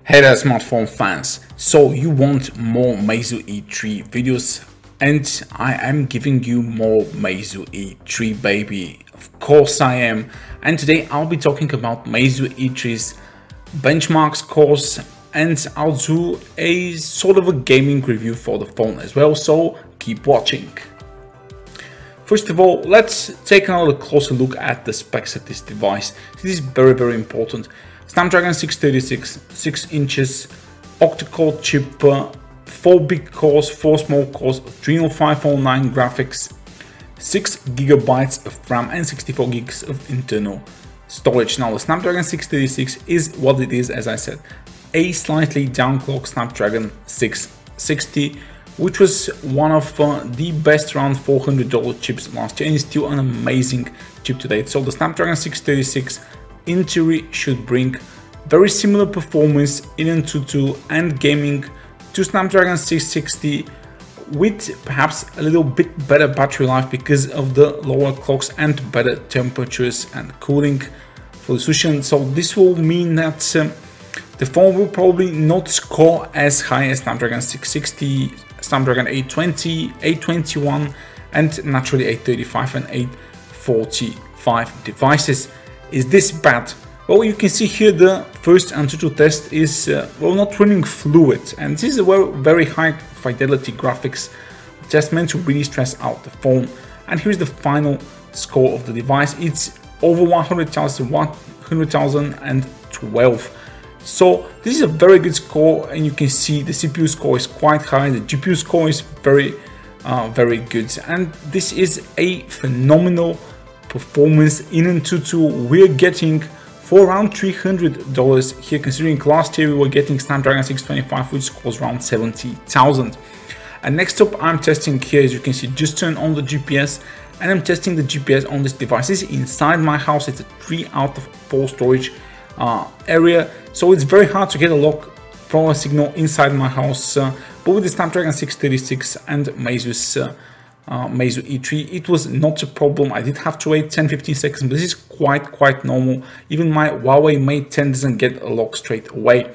Hey there smartphone fans, so you want more Meizu E3 videos and I am giving you more Meizu E3 baby. Of course I am, and today I'll be talking about Meizu E3's benchmark scores and I'll do a sort of a gaming review for the phone as well, so keep watching. First of all, let's take another closer look at the specs of this device. This is very important. Snapdragon 636, 6 inches, octa-core chip, 4 big cores, 4 small cores, Adreno 509 graphics, 6 GB of RAM and 64 gigs of internal storage. Now the Snapdragon 636 is what it is, as I said, a slightly downclocked Snapdragon 660, which was one of the best around $400 chips last year and is still an amazing chip to date. So the Snapdragon 636 in theory should bring very similar performance in Antutu and gaming to Snapdragon 660 with perhaps a little bit better battery life because of the lower clocks and better temperatures and cooling for the solution. So this will mean that the phone will probably not score as high as Snapdragon 660, Snapdragon 820, 821 and naturally 835 and 845 devices. Is this bad? Well, you can see here the first Antutu test is well, not running fluid, and this is a very high fidelity graphics just meant to really stress out the phone. And here's the final score of the device. It's over 100,012. So this is a very good score, and you can see the CPU score is quite high, the GPU score is very good, and this is a phenomenal performance in Antutu. We're getting for around $300 here, considering last year we were getting Snapdragon 625 which scores around 70,000. And next up I'm testing here, as you can see, just turn on the GPS and I'm testing the GPS on this device. This is inside my house. It's a 3 out of 4 storage area, so it's very hard to get a lock from a signal inside my house, but with the Snapdragon 636 and Meizu's Meizu E3 it was not a problem. I did have to wait 10-15 seconds, but this is quite normal. Even my Huawei Mate 10 doesn't get a lock straight away.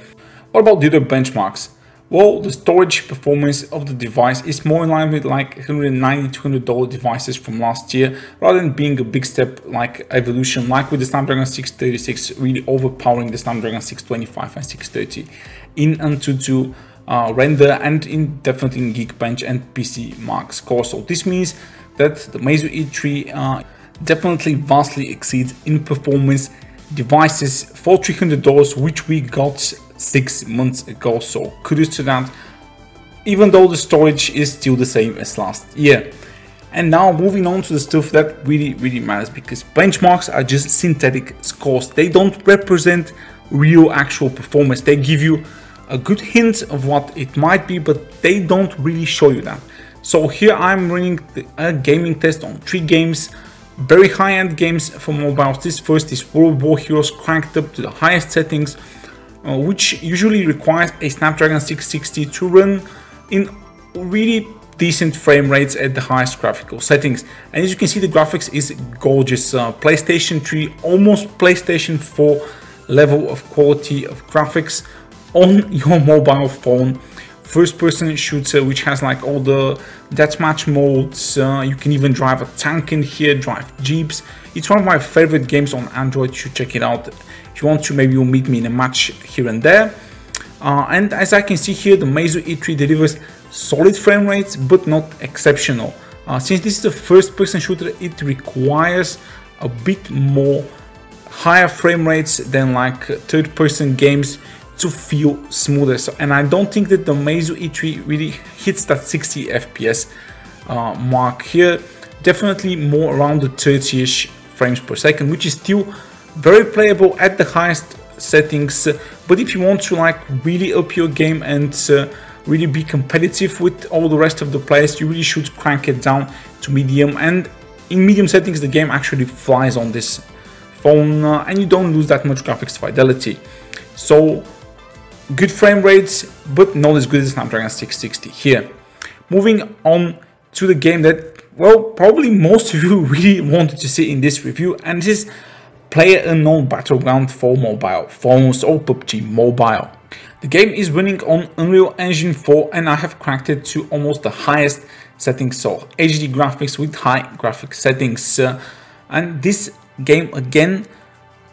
What about the other benchmarks? Well, the storage performance of the device is more in line with like $190-200 devices from last year, rather than being a big step like evolution, like with the Snapdragon 636 really overpowering the Snapdragon 625 and 630 in Antutu render and definitely in Geekbench and PCMark score. So this means that the Meizu E3 definitely vastly exceeds in performance devices for $300, which we got 6 months ago. So kudos to that, even though the storage is still the same as last year. And now moving on to the stuff that really matters, because benchmarks are just synthetic scores. They don't represent real actual performance. They give you a good hint of what it might be, but they don't really show you that. So here I'm running a gaming test on 3 games, very high-end games for mobiles. This first is Wolrd War Heroes, cranked up to the highest settings, which usually requires a Snapdragon 660 to run in really decent frame rates at the highest graphical settings. And as you can see, the graphics is gorgeous. PlayStation 3, almost PlayStation 4 level of quality of graphics on your mobile phone. First person shooter, which has like all the deathmatch modes. You can even drive a tank in here, drive jeeps. It's one of my favorite games on Android. You should check it out. If you want to, maybe you'll meet me in a match here and there. And as I can see here, the Meizu E3 delivers solid frame rates, but not exceptional. Since this is a first person shooter, it requires a bit more higher frame rates than like third person games to feel smoother. And I don't think that the Meizu E3 really hits that 60 FPS mark here. Definitely more around the 30ish frames per second, which is still very playable at the highest settings. But if you want to like really up your game and really be competitive with all the rest of the players, you really should crank it down to medium. And in medium settings, the game actually flies on this phone, and you don't lose that much graphics fidelity. So good frame rates, but not as good as Snapdragon 660 here. Moving on to the game that, well, probably most of you really wanted to see in this review, and this is PlayerUnknown Battleground for mobile phones, or PUBG Mobile. The game is running on Unreal Engine 4 and I have cracked it to almost the highest settings, so HD graphics with high graphics settings. And this game, again,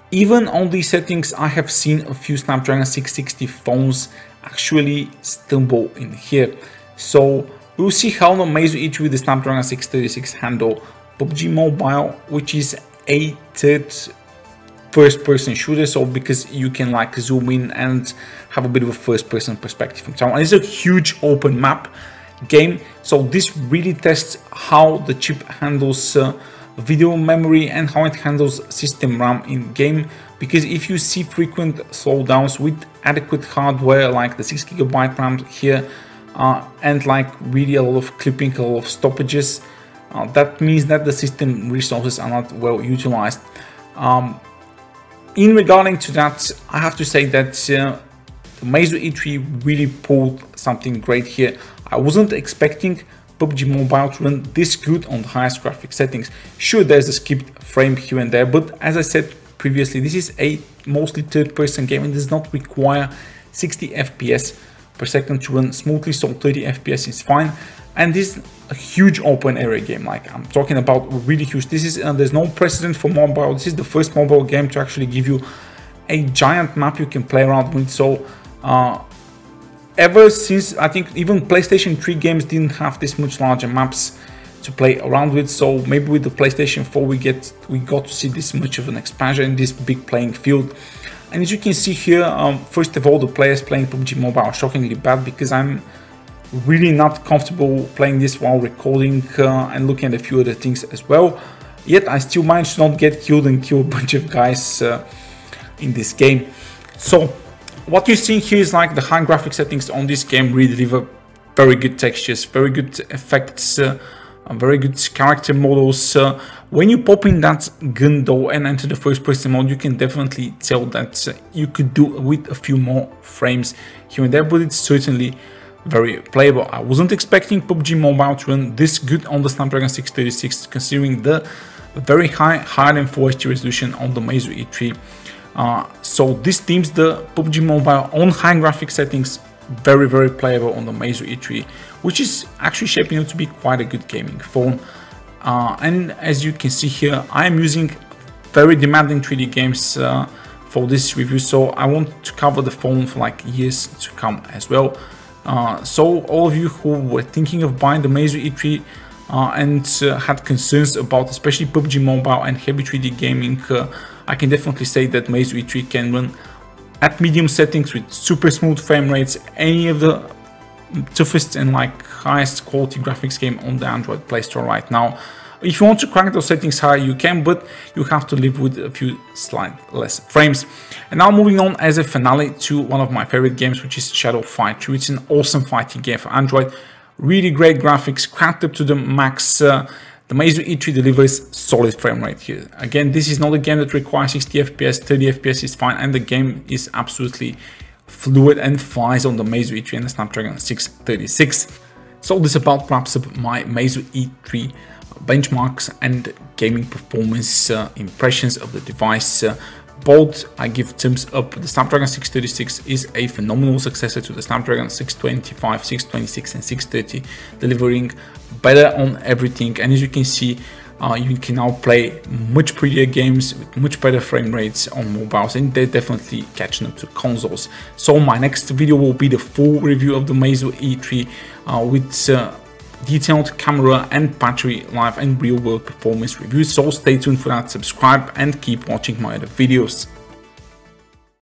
even on these settings, I have seen a few Snapdragon 660 phones actually stumble in here. So we'll see how the Meizu E3 with the Snapdragon 636 handle PUBG Mobile, which is a third first-person shooter, so because you can like zoom in and have a bit of a first-person perspective from someone. It's a huge open map game, so this really tests how the chip handles video memory and how it handles system RAM in game, because if you see frequent slowdowns with adequate hardware like the 6GB RAM here and like really a lot of clipping, a lot of stoppages, that means that the system resources are not well utilized. In regarding to that, I have to say that the Meizu E3 really pulled something great here. I wasn't expecting PUBG Mobile to run this good on the highest graphic settings. Sure, there's a skipped frame here and there, but as I said previously, this is a mostly third-person game and does not require 60 FPS per second to run smoothly, so 30 FPS is fine. And this is a huge open area game, like I'm talking about really huge. This is there's no precedent for mobile. This is the first mobile game to actually give you a giant map you can play around with. So ever since, I think even PlayStation 3 games didn't have this much larger maps to play around with. So maybe with the PlayStation 4 we got to see this much of an expansion in this big playing field. And as you can see here, first of all, the players playing PUBG Mobile are shockingly bad, because I'm really not comfortable playing this while recording and looking at a few other things as well. Yet I still managed to not get killed and kill a bunch of guys in this game. So what you're seeing here is like the high graphic settings on this game really deliver very good textures, very good effects, very good character models. When you pop in that gun though and enter the first person mode, you can definitely tell that you could do with a few more frames here and there, but it's certainly very playable. I wasn't expecting PUBG Mobile to run this good on the Snapdragon 636, considering the very higher than Full HD resolution on the Meizu E3. So this deems the PUBG Mobile on high graphic settings very playable on the Meizu E3, which is actually shaping up to be quite a good gaming phone. And as you can see here, I am using very demanding 3D games for this review, so I want to cover the phone for like years to come as well. So all of you who were thinking of buying the Meizu E3 and had concerns about especially PUBG Mobile and heavy 3D gaming, I can definitely say that Meizu E3 can run at medium settings with super smooth frame rates any of the toughest and like highest quality graphics game on the Android Play Store right now. If you want to crank those settings higher, you can, but you have to live with a few slight less frames. And now moving on as a finale to one of my favorite games, which is Shadow Fight 2. It's an awesome fighting game for Android. Really great graphics, cranked up to the max. The Meizu E3 delivers solid frame rate here. Again, this is not a game that requires 60 FPS, 30 FPS is fine, and the game is absolutely fluid and flies on the Meizu E3 and the Snapdragon 636. So this about wraps up my Meizu E3 benchmarks and gaming performance impressions of the device. Both I give thumbs up. The Snapdragon 636 is a phenomenal successor to the Snapdragon 625, 626 and 630, delivering better on everything. And as you can see, you can now play much prettier games with much better frame rates on mobiles, and they're definitely catching up to consoles. So my next video will be the full review of the Meizu E3 with detailed camera and battery life and real world performance reviews. So stay tuned for that, subscribe and keep watching my other videos.